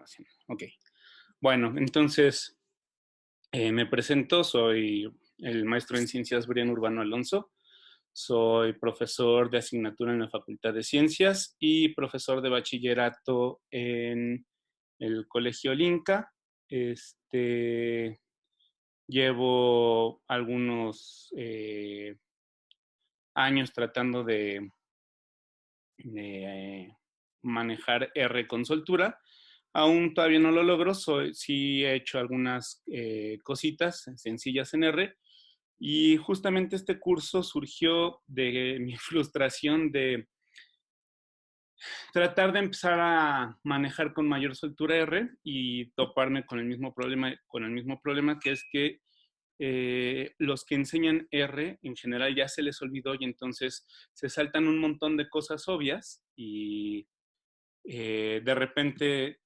grabación. Ok. Bueno, entonces me presento, soy el maestro en ciencias Brian Urbano Alonso. Soy profesor de asignatura en la Facultad de Ciencias y profesor de bachillerato en el Colegio Linca. Este, Llevo algunos años tratando de manejar R con soltura. Aún todavía no lo logro, sí he hecho algunas cositas sencillas en R. Y justamente este curso surgió de mi frustración de tratar de empezar a manejar con mayor soltura R y toparme con el mismo problema que es que los que enseñan R en general ya se les olvidó y entonces se saltan un montón de cosas obvias y de repente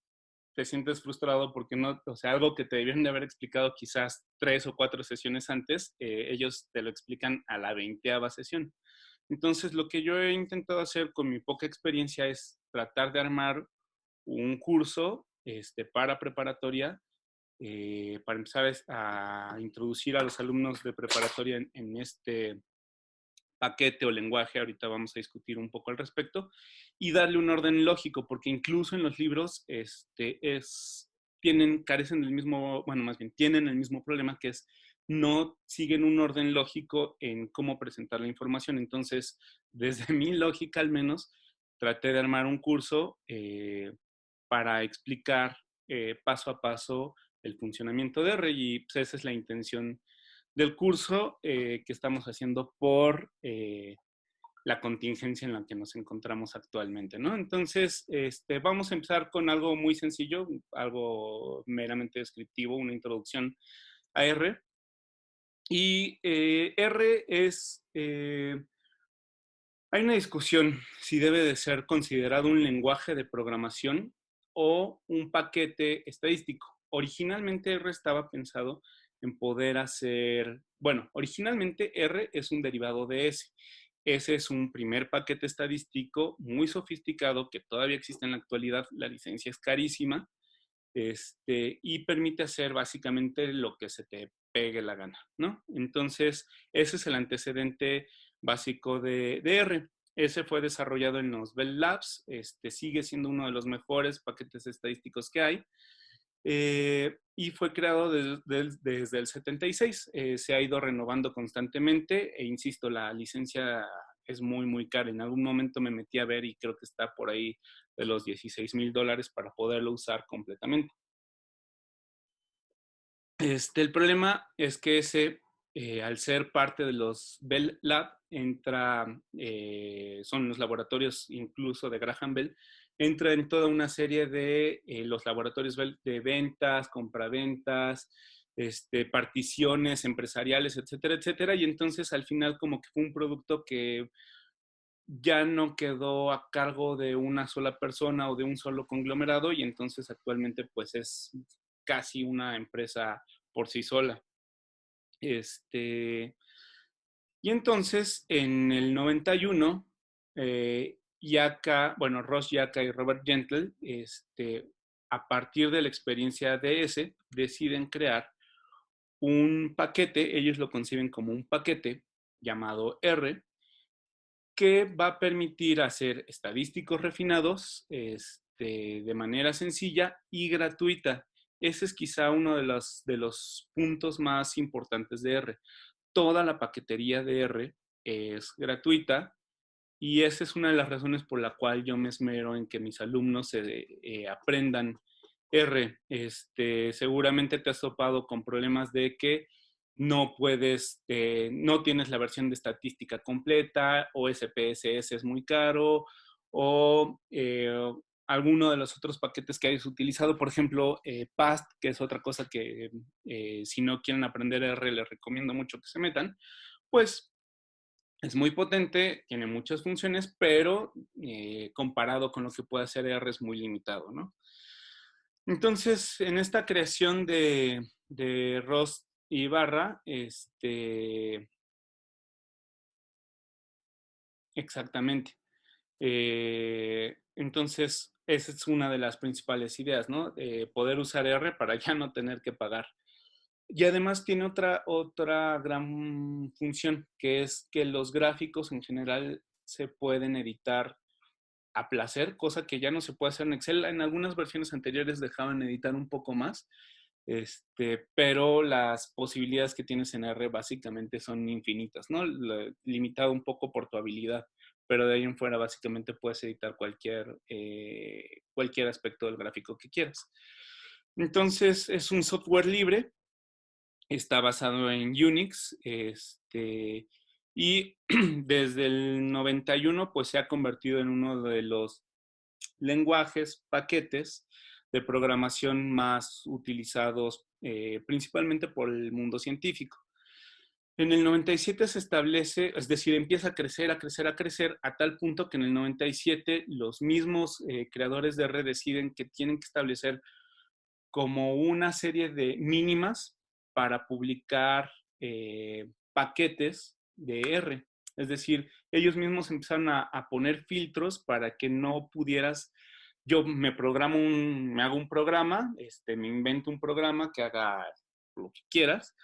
te sientes frustrado porque no, o sea, algo que te debieron de haber explicado quizás 3 o 4 sesiones antes, ellos te lo explican a la 20ª sesión. Entonces, lo que yo he intentado hacer con mi poca experiencia es tratar de armar un curso para preparatoria, para empezar a introducir a los alumnos de preparatoria en este paquete o lenguaje, ahorita vamos a discutir un poco al respecto, y darle un orden lógico, porque incluso en los libros carecen del mismo, bueno, más bien tienen el mismo problema que es no siguen un orden lógico en cómo presentar la información. Entonces, desde mi lógica al menos, traté de armar un curso para explicar paso a paso el funcionamiento de R y pues, esa es la intención del curso que estamos haciendo por la contingencia en la que nos encontramos actualmente, ¿no? Entonces, vamos a empezar con algo muy sencillo, algo meramente descriptivo, una introducción a R. Y R hay una discusión si debe de ser considerado un lenguaje de programación o un paquete estadístico. Originalmente R estaba pensado en poder hacer, bueno, originalmente R es un derivado de S. Ese es un primer paquete estadístico muy sofisticado que todavía existe en la actualidad. La licencia es carísima, y permite hacer básicamente lo que se te pegue la gana, ¿no? Entonces, ese es el antecedente básico de R. Ese fue desarrollado en los Bell Labs, sigue siendo uno de los mejores paquetes estadísticos que hay, y fue creado desde el 76. Se ha ido renovando constantemente e insisto, la licencia es muy, muy cara. En algún momento me metí a ver y creo que está por ahí de los $16,000 para poderlo usar completamente. El problema es que al ser parte de los Bell Lab, son los laboratorios incluso de Graham Bell, entra en toda una serie de los laboratorios Bell de ventas, compraventas, particiones empresariales, etcétera, etcétera, y entonces al final como que fue un producto que ya no quedó a cargo de una sola persona o de un solo conglomerado y entonces actualmente pues es casi una empresa por sí sola. Y entonces en el 91, Ross Yaka y Robert Gentle, a partir de la experiencia de ese, deciden crear un paquete, ellos lo conciben como un paquete llamado R, que va a permitir hacer estadísticos refinados de manera sencilla y gratuita. Ese es quizá uno de los puntos más importantes de R. Toda la paquetería de R es gratuita y esa es una de las razones por la cual yo me esmero en que mis alumnos aprendan R. Seguramente te has topado con problemas de que no tienes la versión de estadística completa, o SPSS es muy caro, o alguno de los otros paquetes que hayas utilizado, por ejemplo, PAST, que es otra cosa que si no quieren aprender R, les recomiendo mucho que se metan, pues es muy potente, tiene muchas funciones, pero comparado con lo que puede hacer R es muy limitado, ¿no? Entonces, en esta creación de Ross y Barra, exactamente. Entonces, esa es una de las principales ideas, ¿no? Poder usar R para ya no tener que pagar. Y además tiene otra gran función, que es que los gráficos en general se pueden editar a placer, cosa que ya no se puede hacer en Excel. En algunas versiones anteriores dejaban editar un poco más, pero las posibilidades que tienes en R básicamente son infinitas, ¿no? Limitado un poco por tu habilidad, pero de ahí en fuera básicamente puedes editar cualquier aspecto del gráfico que quieras. Entonces es un software libre, está basado en Unix, y desde el 91 pues se ha convertido en uno de los lenguajes, paquetes de programación más utilizados principalmente por el mundo científico. En el 97 se establece, es decir, empieza a crecer, a crecer, a crecer, a tal punto que en el 97 los mismos creadores de red deciden que tienen que establecer como una serie de mínimas para publicar paquetes de R. Es decir, ellos mismos empezaron a poner filtros para que no pudieras, yo me hago un programa, me invento un programa que haga lo que quieras,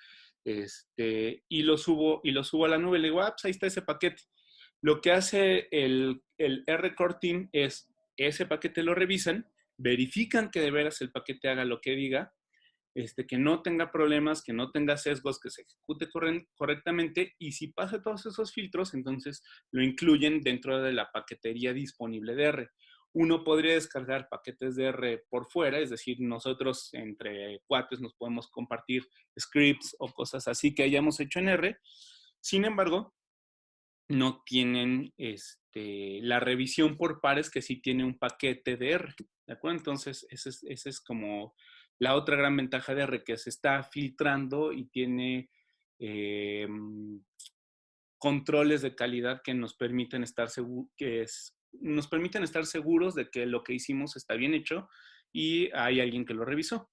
y lo subo a la nube, le digo, pues ahí está ese paquete. Lo que hace el R-Core Team es, ese paquete lo revisan, verifican que de veras el paquete haga lo que diga, que no tenga problemas, que no tenga sesgos, que se ejecute correctamente, y si pasa todos esos filtros, entonces lo incluyen dentro de la paquetería disponible de R. Uno podría descargar paquetes de R por fuera, es decir, nosotros entre cuates nos podemos compartir scripts o cosas así que hayamos hecho en R. Sin embargo, no tienen la revisión por pares que sí tiene un paquete de R. ¿De acuerdo? Entonces, esa es como la otra gran ventaja de R, que se está filtrando y tiene eh, controles de calidad que nos permiten nos permiten estar seguros de que lo que hicimos está bien hecho y hay alguien que lo revisó.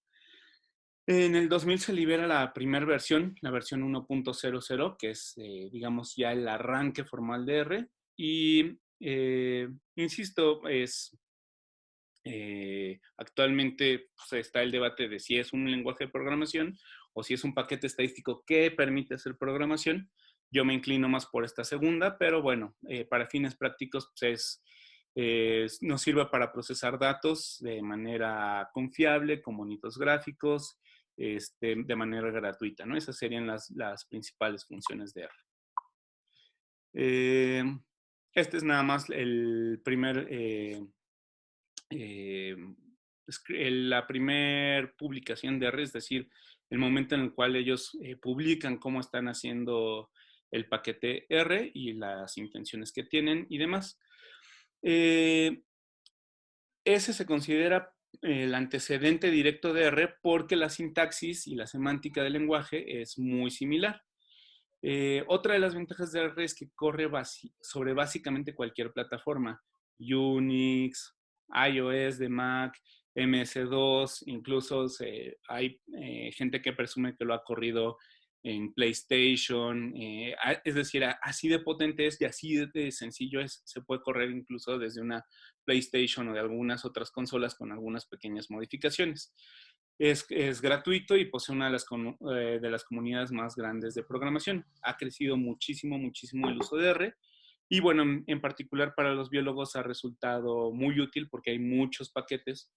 En el 2000 se libera la primera versión, la versión 1.00, que es, digamos, ya el arranque formal de R. Y, insisto, actualmente pues, está el debate de si es un lenguaje de programación o si es un paquete estadístico que permite hacer programación. Yo me inclino más por esta segunda, pero bueno, para fines prácticos pues nos sirve para procesar datos de manera confiable, con bonitos gráficos, de manera gratuita, ¿no? Esas serían las principales funciones de R. Este es nada más el primer, la primer publicación de R, es decir, el momento en el cual ellos publican cómo están haciendo el paquete R y las intenciones que tienen y demás. Ese se considera el antecedente directo de R porque la sintaxis y la semántica del lenguaje es muy similar. Otra de las ventajas de R es que corre sobre básicamente cualquier plataforma. Unix, iOS de Mac, MS2, incluso hay gente que presume que lo ha corrido en PlayStation. Es decir, así de potente es y así de sencillo es. Se puede correr incluso desde una PlayStation o de algunas otras consolas con algunas pequeñas modificaciones. Es gratuito y posee una de las comunidades más grandes de programación. Ha crecido muchísimo, muchísimo el uso de R. Y bueno, en particular para los biólogos ha resultado muy útil porque hay muchos paquetes.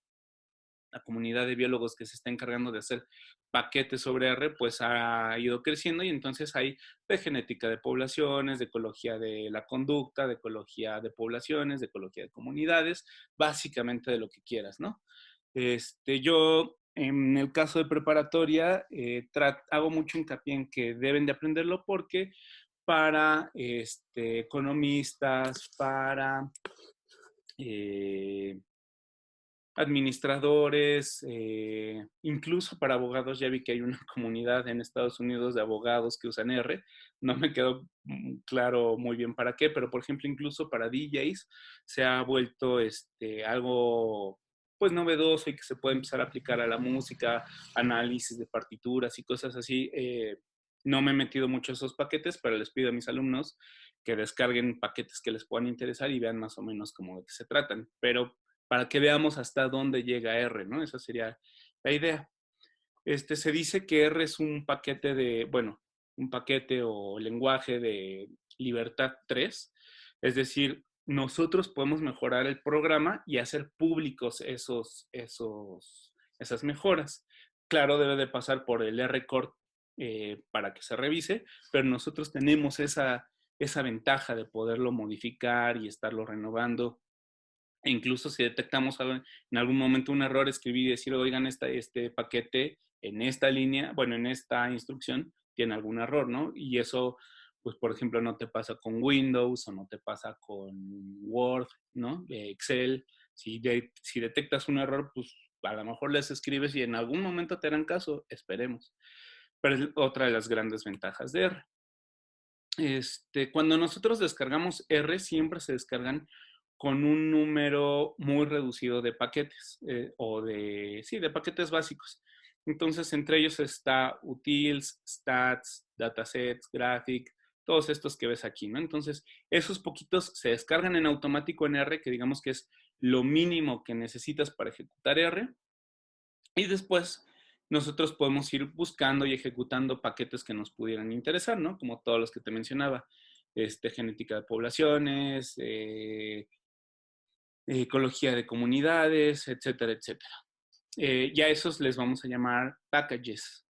La comunidad de biólogos que se está encargando de hacer paquetes sobre R, pues ha ido creciendo y entonces hay de genética de poblaciones, de ecología de la conducta, de ecología de poblaciones, de ecología de comunidades, básicamente de lo que quieras, ¿no? Yo, en el caso de preparatoria, hago mucho hincapié en que deben de aprenderlo porque para economistas, para eh, administradores, incluso para abogados, ya vi que hay una comunidad en Estados Unidos de abogados que usan R, no me quedó claro muy bien para qué, pero por ejemplo, incluso para DJs se ha vuelto algo pues novedoso y que se puede empezar a aplicar a la música, análisis de partituras y cosas así. No me he metido mucho a esos paquetes, pero les pido a mis alumnos que descarguen paquetes que les puedan interesar y vean más o menos cómo de qué se tratan. Pero para que veamos hasta dónde llega R, ¿no? Esa sería la idea. Se dice que R es un paquete bueno, un paquete o lenguaje de libertad 3, es decir, nosotros podemos mejorar el programa y hacer públicos esas mejoras. Claro, debe de pasar por el R-Core para que se revise, pero nosotros tenemos esa ventaja de poderlo modificar y estarlo renovando. E incluso si detectamos en algún momento un error, escribir y decir, oigan, este paquete en esta línea, bueno, en esta instrucción tiene algún error, ¿no? Y eso, pues, por ejemplo, no te pasa con Windows o no te pasa con Word, ¿no? Excel. Si detectas un error, pues a lo mejor les escribes y en algún momento te harán caso, esperemos. Pero es otra de las grandes ventajas de R. Cuando nosotros descargamos R, siempre se descargan con un número muy reducido de paquetes, sí, de paquetes básicos. Entonces, entre ellos está utils, stats, datasets, graphic, todos estos que ves aquí, ¿no? Entonces, esos poquitos se descargan en automático en R, que digamos que es lo mínimo que necesitas para ejecutar R. Y después nosotros podemos ir buscando y ejecutando paquetes que nos pudieran interesar, ¿no? Como todos los que te mencionaba. Genética de poblaciones, ecología de comunidades, etcétera, etcétera. Ya esos les vamos a llamar packages.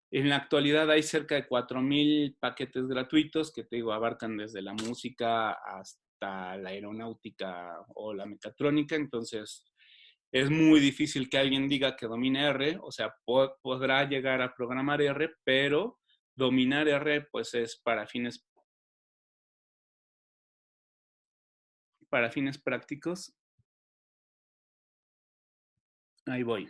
En la actualidad hay cerca de 4,000 paquetes gratuitos que te digo, abarcan desde la música hasta la aeronáutica o la mecatrónica. Entonces, es muy difícil que alguien diga que domine R, o sea, podrá llegar a programar R, pero dominar R, pues es para fines prácticos. Ahí voy.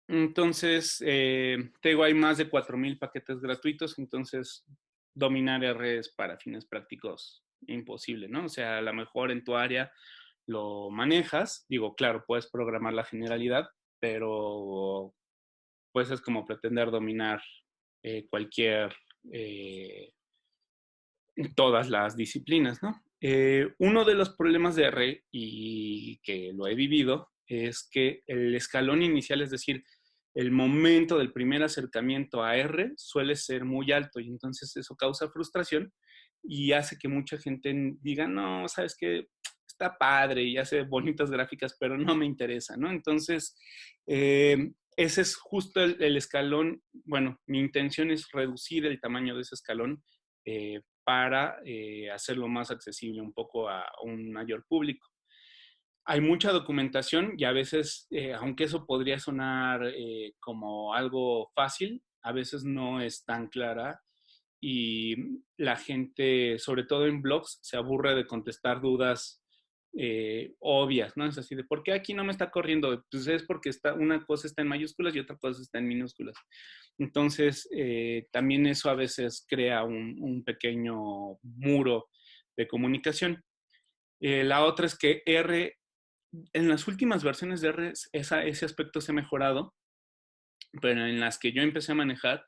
Entonces, te digo, hay más de 4,000 paquetes gratuitos, entonces dominar R es para fines prácticos imposible, ¿no? O sea, a lo mejor en tu área lo manejas, digo, claro, puedes programar la generalidad, pero pues es como pretender dominar cualquier, eh, todas las disciplinas, ¿no? Uno de los problemas de R, y que lo he vivido, es que el escalón inicial, es decir, el momento del primer acercamiento a R suele ser muy alto y entonces eso causa frustración y hace que mucha gente diga, no, sabes que está padre y hace bonitas gráficas, pero no me interesa, ¿no? Entonces, ese es justo el escalón. Bueno, mi intención es reducir el tamaño de ese escalón para hacerlo más accesible un poco a un mayor público. Hay mucha documentación y a veces, aunque eso podría sonar como algo fácil, a veces no es tan clara y la gente, sobre todo en blogs, se aburre de contestar dudas obvias, ¿no? Es así de, ¿por qué aquí no me está corriendo? Pues es porque una cosa está en mayúsculas y otra cosa está en minúsculas. Entonces, también eso a veces crea un pequeño muro de comunicación. La otra es que R, en las últimas versiones de R, ese aspecto se ha mejorado, pero en las que yo empecé a manejar,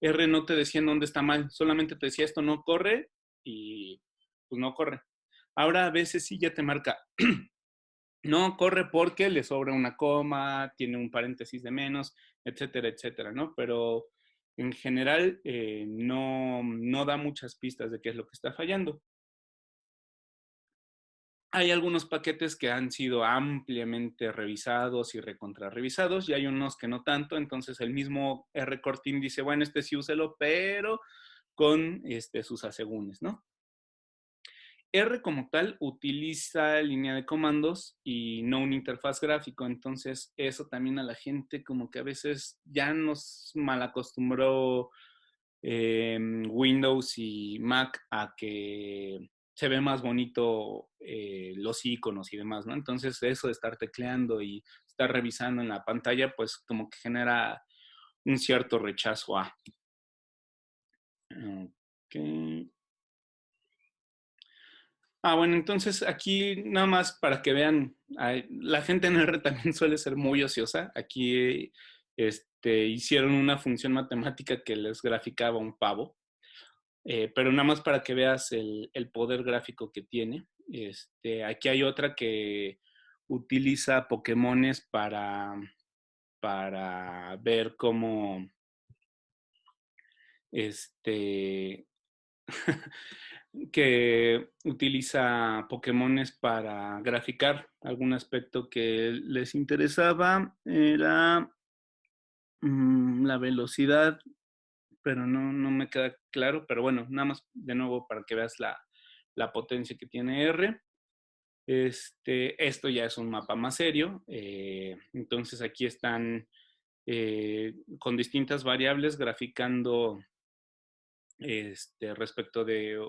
R no te decía en dónde está mal, solamente te decía esto no corre y pues no corre. Ahora a veces sí ya te marca, no corre porque le sobra una coma, tiene un paréntesis de menos, etcétera, etcétera, ¿no? Pero en general no da muchas pistas de qué es lo que está fallando. Hay algunos paquetes que han sido ampliamente revisados y recontrarrevisados y hay unos que no tanto, entonces el mismo R-Core Team dice, bueno, sí úselo, pero con sus asegúnes, ¿no? R como tal utiliza línea de comandos y no una interfaz gráfico, entonces eso también a la gente como que a veces ya nos malacostumbró Windows y Mac a que se ve más bonito los iconos y demás, ¿no? Entonces eso de estar tecleando y estar revisando en la pantalla, pues como que genera un cierto rechazo a. Okay. Bueno, entonces aquí nada más para que vean, la gente en R también suele ser muy ociosa. Aquí hicieron una función matemática que les graficaba un pavo, pero nada más para que veas el poder gráfico que tiene. Aquí hay otra que utiliza Pokémones para ver cómo, este, que utiliza Pokémones para graficar algún aspecto que les interesaba. Era la velocidad, pero no me queda claro. Pero bueno, nada más de nuevo para que veas la potencia que tiene R. Esto ya es un mapa más serio. Entonces aquí están con distintas variables graficando respecto de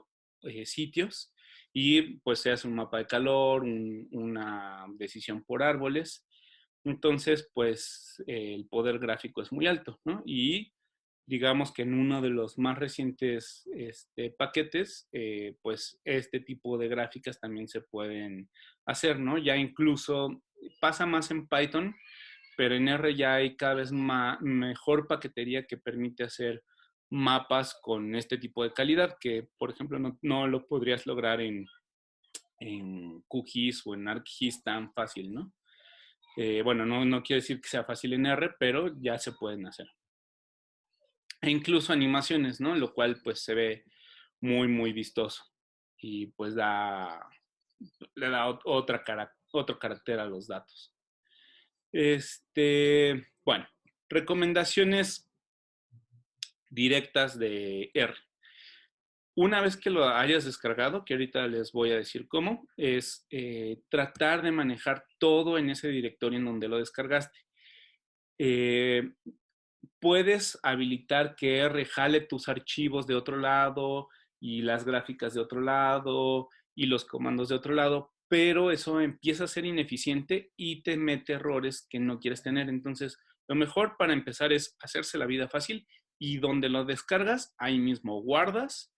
sitios y pues se hace un mapa de calor, una decisión por árboles. Entonces, pues el poder gráfico es muy alto, ¿no? Y digamos que en uno de los más recientes paquetes, pues este tipo de gráficas también se pueden hacer, ¿no? Ya incluso pasa más en Python, pero en R ya hay cada vez mejor paquetería que permite hacer mapas con este tipo de calidad que, por ejemplo, no lo podrías lograr en QGIS o en ArcGIS tan fácil, ¿no? Bueno, no quiere decir que sea fácil en R, pero ya se pueden hacer. E incluso animaciones, ¿no? Lo cual pues se ve muy, muy vistoso y pues le da otro carácter a los datos. Bueno, recomendaciones directas de R. Una vez que lo hayas descargado, que ahorita les voy a decir cómo, es tratar de manejar todo en ese directorio en donde lo descargaste. Eh, Puedes habilitar que R jale tus archivos de otro lado y las gráficas de otro lado y los comandos de otro lado, pero eso empieza a ser ineficiente y te mete errores que no quieres tener. Entonces, lo mejor para empezar es hacerse la vida fácil y donde lo descargas, ahí mismo guardas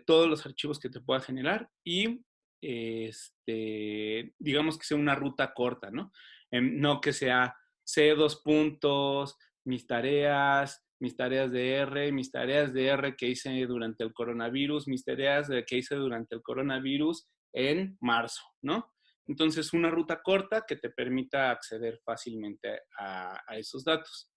todos los archivos que te pueda generar y digamos que sea una ruta corta, ¿no? No que sea C dos puntos, mis tareas de R, mis tareas de R que hice durante el coronavirus, mis tareas que hice durante el coronavirus en marzo, ¿no? Entonces, una ruta corta que te permita acceder fácilmente a esos datos.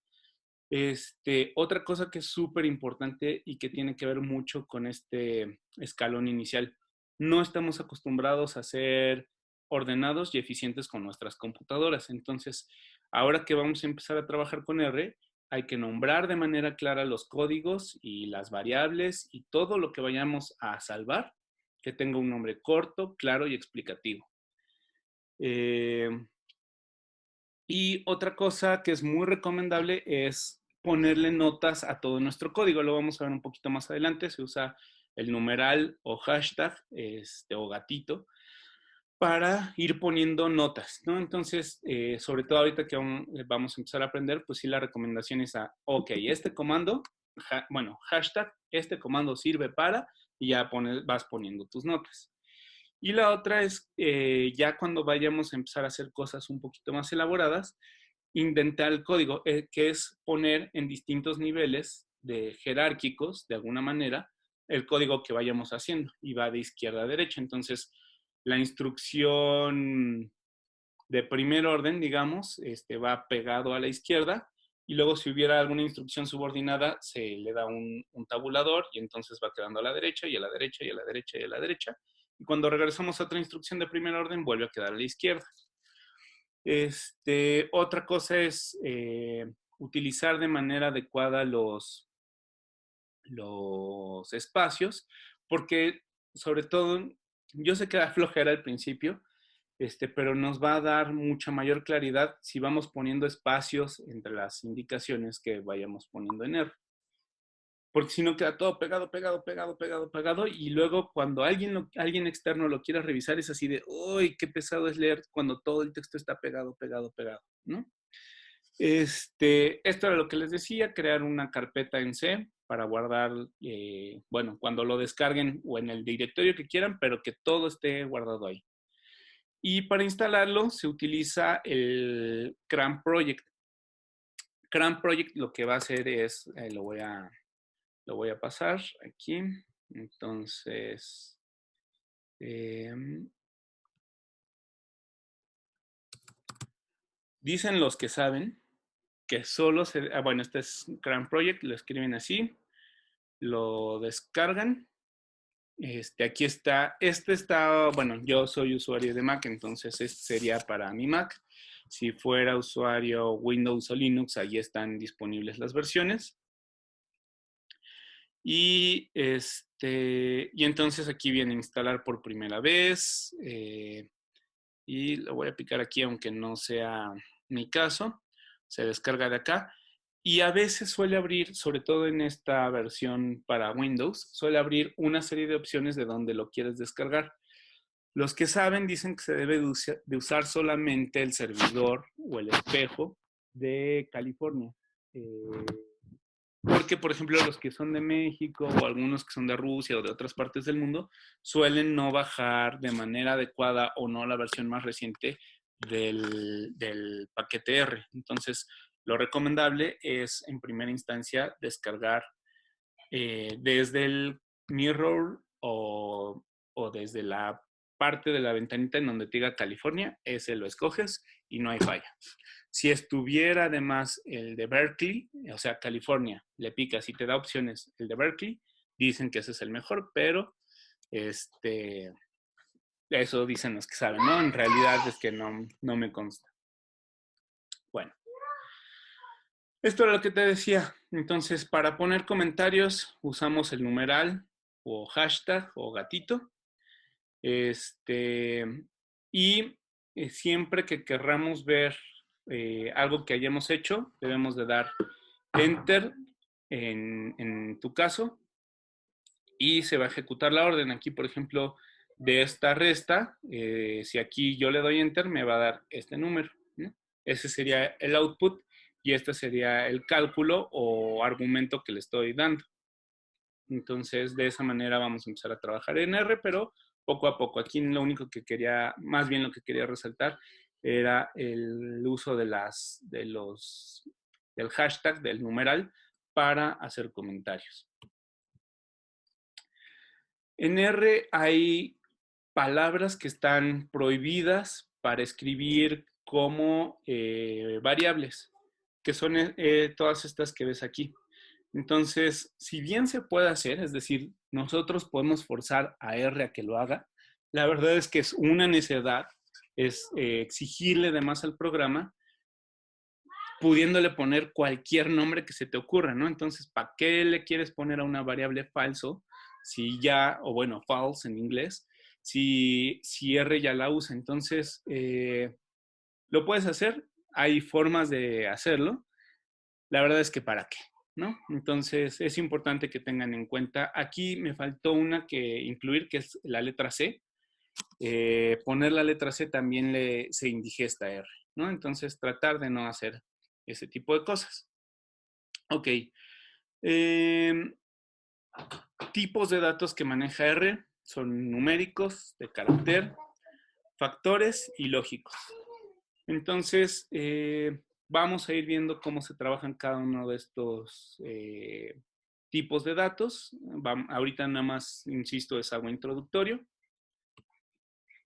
Otra cosa que es súper importante y que tiene que ver mucho con este escalón inicial. No estamos acostumbrados a ser ordenados y eficientes con nuestras computadoras. Entonces, ahora que vamos a empezar a trabajar con R, hay que nombrar de manera clara los códigos y las variables y todo lo que vayamos a salvar, que tenga un nombre corto, claro y explicativo. Y otra cosa que es muy recomendable es ponerle notas a todo nuestro código. Lo vamos a ver un poquito más adelante. Se usa el numeral o hashtag o gatito para ir poniendo notas, ¿no? Entonces, sobre todo ahorita que vamos a empezar a aprender, pues sí, la recomendación es ok, este comando, bueno, hashtag, este comando sirve para, y ya vas poniendo tus notas. Y la otra es, ya cuando vayamos a empezar a hacer cosas un poquito más elaboradas, indentar el código, que es poner en distintos niveles de jerárquicos, de alguna manera, el código que vayamos haciendo y va de izquierda a derecha. Entonces, la instrucción de primer orden, digamos, va pegado a la izquierda y luego si hubiera alguna instrucción subordinada se le da un tabulador y entonces va quedando a la derecha y a la derecha y a la derecha y a la derecha. Y cuando regresamos a otra instrucción de primer orden vuelve a quedar a la izquierda. Otra cosa es utilizar de manera adecuada los espacios, porque sobre todo, yo sé que da flojera al principio, pero nos va a dar mucha mayor claridad si vamos poniendo espacios entre las indicaciones que vayamos poniendo en R. Porque si no queda todo pegado, pegado, pegado, pegado, pegado, y luego cuando alguien externo lo quiera revisar es así de, uy, qué pesado es leer cuando todo el texto está pegado, pegado, pegado, ¿no? Esto era lo que les decía, crear una carpeta en C para guardar, bueno, cuando lo descarguen o en el directorio que quieran, pero que todo esté guardado ahí. Y para instalarlo se utiliza el CRAN Project. CRAN Project lo que va a hacer es, lo voy a pasar aquí. Entonces, dicen los que saben que solo se... bueno, este es CRAN Project, lo escriben así, lo descargan. Aquí está, bueno, yo soy usuario de Mac, entonces este sería para mi Mac. Si fuera usuario Windows o Linux, ahí están disponibles las versiones. Y entonces aquí viene a instalar por primera vez. Y lo voy a picar aquí, aunque no sea mi caso. Se descarga de acá. Y a veces suele abrir, sobre todo en esta versión para Windows, suele abrir una serie de opciones de donde lo quieres descargar. Los que saben dicen que se debe de usar solamente el servidor o el espejo de California. Porque, por ejemplo, los que son de México o algunos que son de Rusia o de otras partes del mundo suelen no bajar de manera adecuada o no la versión más reciente del paquete R. Entonces, lo recomendable es, en primera instancia, descargar desde el mirror o desde la parte de la ventanita en donde te diga California, ese lo escoges y no hay falla. Si estuviera además el de Berkeley, o sea, California, le picas y te da opciones el de Berkeley, dicen que ese es el mejor, pero eso dicen los que saben, ¿no? En realidad es que no me consta. Bueno, esto era lo que te decía. Entonces, para poner comentarios, usamos el numeral o hashtag o gatito. Y siempre que querramos ver algo que hayamos hecho, debemos de dar enter en tu caso y se va a ejecutar la orden. Aquí, por ejemplo, de esta resta, si aquí yo le doy enter, me va a dar este número, ¿no? Ese sería el output y este sería el cálculo o argumento que le estoy dando. Entonces, de esa manera vamos a empezar a trabajar en R, pero poco a poco. Aquí lo único que quería, más bien lo que quería resaltar, era el uso del hashtag, del numeral, para hacer comentarios. En R hay palabras que están prohibidas para escribir como variables, que son todas estas que ves aquí. Entonces, si bien se puede hacer, es decir, nosotros podemos forzar a R a que lo haga, la verdad es que es una necedad, es exigirle de más al programa, pudiéndole poner cualquier nombre que se te ocurra, ¿no? Entonces, ¿para qué le quieres poner a una variable falso si ya, o bueno, false en inglés, si R ya la usa? Entonces, lo puedes hacer, hay formas de hacerlo, la verdad es que ¿para qué? ¿No? Entonces es importante que tengan en cuenta. Aquí me faltó una que incluir, que es la letra C. Poner la letra C también se indigesta R, ¿no? Entonces tratar de no hacer ese tipo de cosas. Ok. Tipos de datos que maneja R son numéricos, de carácter, factores y lógicos. Entonces, vamos a ir viendo cómo se trabajan cada uno de estos tipos de datos. Ahorita nada más, insisto, es algo introductorio.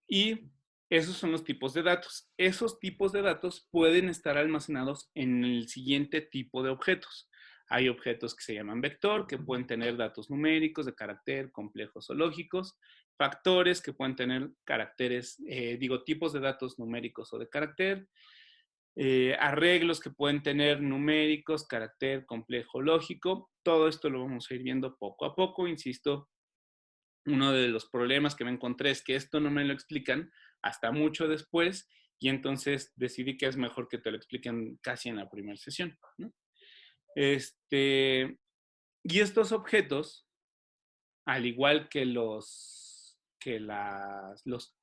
Y esos son los tipos de datos. Esos tipos de datos pueden estar almacenados en el siguiente tipo de objetos. Hay objetos que se llaman vector, que pueden tener datos numéricos de carácter, complejos o lógicos. Factores, que pueden tener caracteres, tipos de datos numéricos o de carácter. Arreglos que pueden tener numéricos, carácter, complejo, lógico. Todo esto lo vamos a ir viendo poco a poco. Insisto, uno de los problemas que me encontré es que esto no me lo explican hasta mucho después y entonces decidí que es mejor que te lo expliquen casi en la primera sesión, ¿no? Y estos objetos, al igual que los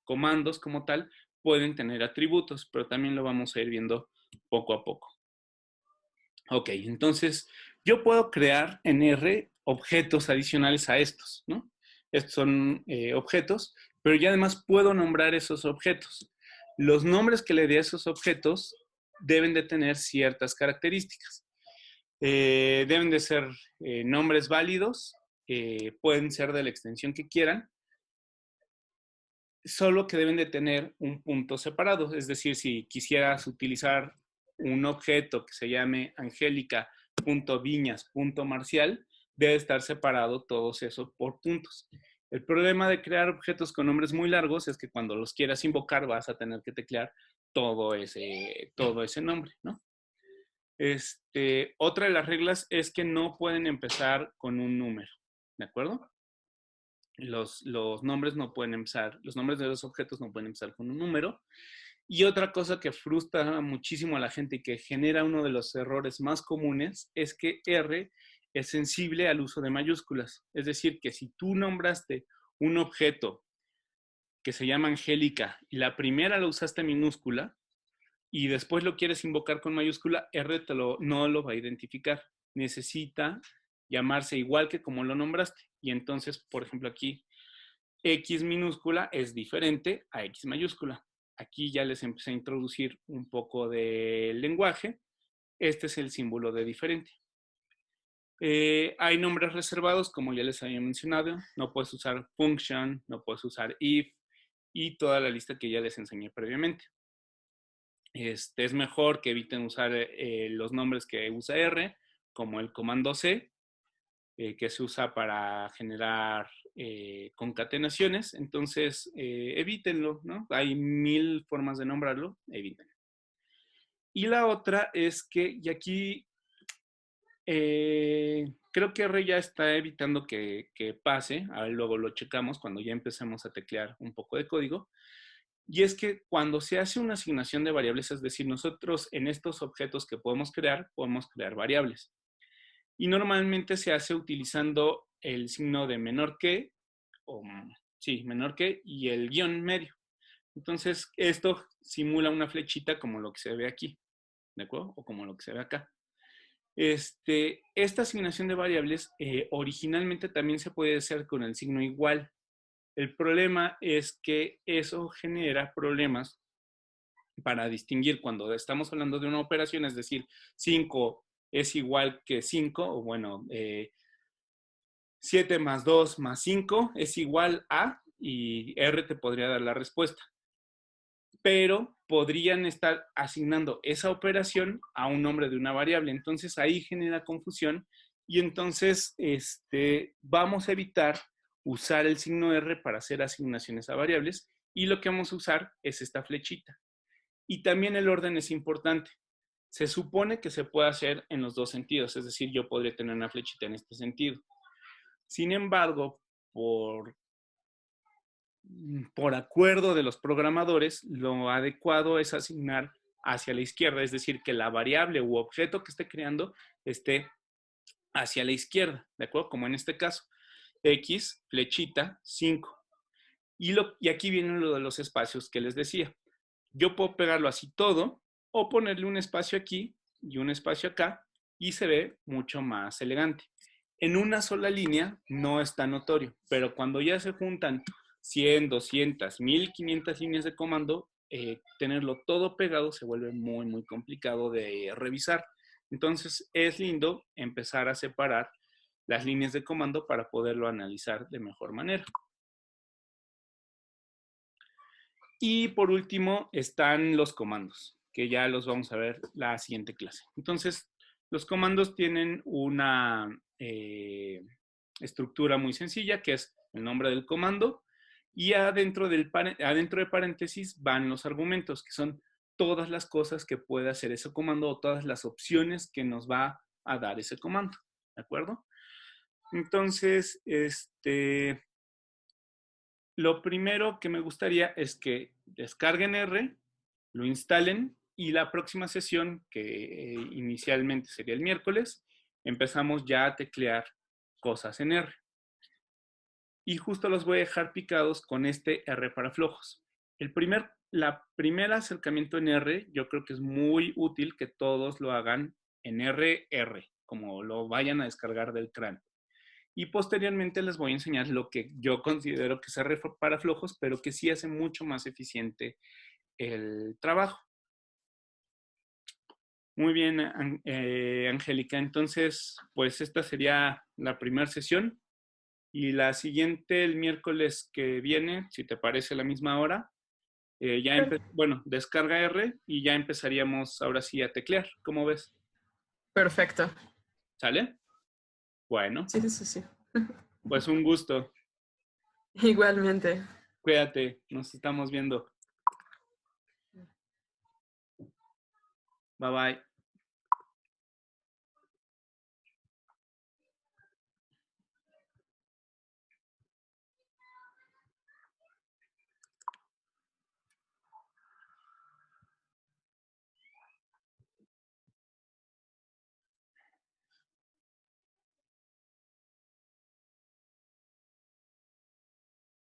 comandos como tal, pueden tener atributos, pero también lo vamos a ir viendo poco a poco. Ok, entonces yo puedo crear en R objetos adicionales a estos, ¿no? Estos son objetos, pero ya además puedo nombrar esos objetos. Los nombres que le dé a esos objetos deben de tener ciertas características. Deben de ser nombres válidos, pueden ser de la extensión que quieran, solo que deben de tener un punto separado. Es decir, si quisieras utilizar un objeto que se llame angélica.viñas.marcial, debe estar separado todos esos por puntos. El problema de crear objetos con nombres muy largos es que cuando los quieras invocar vas a tener que teclear todo ese nombre, ¿no? Otra de las reglas es que no pueden empezar con un número, ¿de acuerdo? Los nombres no pueden empezar, los nombres de los objetos no pueden empezar con un número. Y otra cosa que frustra muchísimo a la gente y que genera uno de los errores más comunes es que R es sensible al uso de mayúsculas. Es decir, que si tú nombraste un objeto que se llama Angélica y la primera lo usaste minúscula y después lo quieres invocar con mayúscula, R no lo va a identificar. Necesita llamarse igual que como lo nombraste. Y entonces, por ejemplo, aquí X minúscula es diferente a X mayúscula. Aquí ya les empecé a introducir un poco de lenguaje. Este es el símbolo de diferente. Hay nombres reservados, como ya les había mencionado. No puedes usar function, no puedes usar if y toda la lista que ya les enseñé previamente. Es mejor que eviten usar los nombres que usa R, como el comando C, que se usa para generar concatenaciones. Entonces, evítenlo, ¿no? Hay 1000 formas de nombrarlo, evítenlo. Y la otra es que, y aquí creo que R ya está evitando que pase, a ver, luego lo checamos cuando ya empecemos a teclear un poco de código, y es que cuando se hace una asignación de variables, es decir, nosotros en estos objetos que podemos crear variables. Y normalmente se hace utilizando el signo de menor que, o sí, menor que, y el guión medio. Entonces, esto simula una flechita como lo que se ve aquí, ¿de acuerdo? O como lo que se ve acá. Esta asignación de variables originalmente también se puede hacer con el signo igual. El problema es que eso genera problemas para distinguir cuando estamos hablando de una operación, es decir, 5 es igual que 5, o bueno, 7 más 2 más 5 es igual a, y R te podría dar la respuesta. Pero podrían estar asignando esa operación a un nombre de una variable. Entonces ahí genera confusión y entonces vamos a evitar usar el signo R para hacer asignaciones a variables y lo que vamos a usar es esta flechita. Y también el orden es importante. Se supone que se puede hacer en los dos sentidos, es decir, yo podría tener una flechita en este sentido. Sin embargo, por acuerdo de los programadores, lo adecuado es asignar hacia la izquierda, es decir, que la variable u objeto que esté creando esté hacia la izquierda, ¿de acuerdo? Como en este caso, X, flechita, 5. Y aquí viene lo de los espacios que les decía. Yo puedo pegarlo así todo o ponerle un espacio aquí y un espacio acá y se ve mucho más elegante. En una sola línea no es tan notorio, pero cuando ya se juntan 100, 200, 1500 líneas de comando, tenerlo todo pegado se vuelve muy, muy complicado de revisar. Entonces es lindo empezar a separar las líneas de comando para poderlo analizar de mejor manera. Y por último están los comandos, que ya los vamos a ver la siguiente clase. Entonces, los comandos tienen una estructura muy sencilla, que es el nombre del comando, y adentro de paréntesis van los argumentos, que son todas las cosas que puede hacer ese comando o todas las opciones que nos va a dar ese comando, ¿de acuerdo? Entonces, lo primero que me gustaría es que descarguen R, lo instalen y la próxima sesión, que inicialmente sería el miércoles, empezamos ya a teclear cosas en R. Y justo los voy a dejar picados con este R para flojos. La primer acercamiento en R, yo creo que es muy útil que todos lo hagan en RR, como lo vayan a descargar del CRAN. Y posteriormente les voy a enseñar lo que yo considero que es R para flojos, pero que sí hace mucho más eficiente el trabajo. Muy bien, Angélica. Entonces, pues esta sería la primera sesión y la siguiente el miércoles que viene, si te parece a la misma hora, bueno, descarga R y ya empezaríamos ahora sí a teclear. ¿Cómo ves? Perfecto. ¿Sale? Bueno, Sí, sí, sí. pues un gusto. Igualmente. Cuídate, nos estamos viendo. Bye bye.